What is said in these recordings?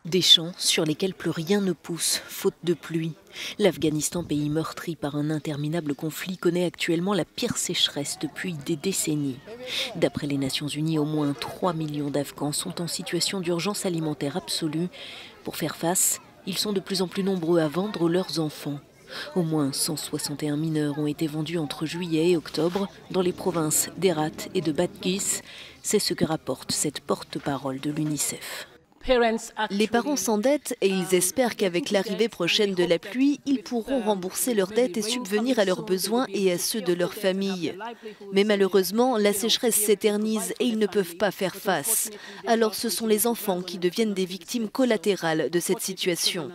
Des champs sur lesquels plus rien ne pousse, faute de pluie. L'Afghanistan, pays meurtri par un interminable conflit, connaît actuellement la pire sécheresse depuis des décennies. D'après les Nations Unies, au moins 3 millions d'Afghans sont en situation d'urgence alimentaire absolue. Pour faire face, ils sont de plus en plus nombreux à vendre leurs enfants. Au moins 161 mineurs ont été vendus entre juillet et octobre dans les provinces d'Herat et de Badghis. C'est ce que rapporte cette porte-parole de l'UNICEF. Les parents s'endettent et ils espèrent qu'avec l'arrivée prochaine de la pluie, ils pourront rembourser leurs dettes et subvenir à leurs besoins et à ceux de leur famille. Mais malheureusement, la sécheresse s'éternise et ils ne peuvent pas faire face. Alors ce sont les enfants qui deviennent des victimes collatérales de cette situation.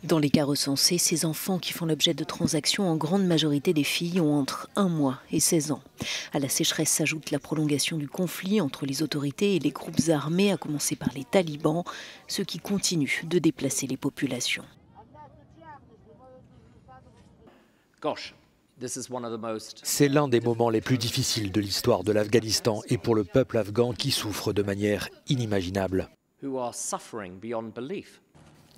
Dans les cas recensés, ces enfants qui font l'objet de transactions, en grande majorité des filles, ont entre 1 mois et 16 ans. À la sécheresse s'ajoute la prolongation du conflit entre les autorités et les groupes armés, à commencer par les talibans, ceux qui continuent de déplacer les populations. C'est l'un des moments les plus difficiles de l'histoire de l'Afghanistan et pour le peuple afghan qui souffre de manière inimaginable.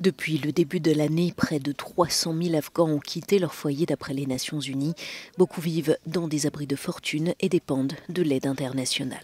Depuis le début de l'année, près de 300 000 Afghans ont quitté leur foyer d'après les Nations Unies. Beaucoup vivent dans des abris de fortune et dépendent de l'aide internationale.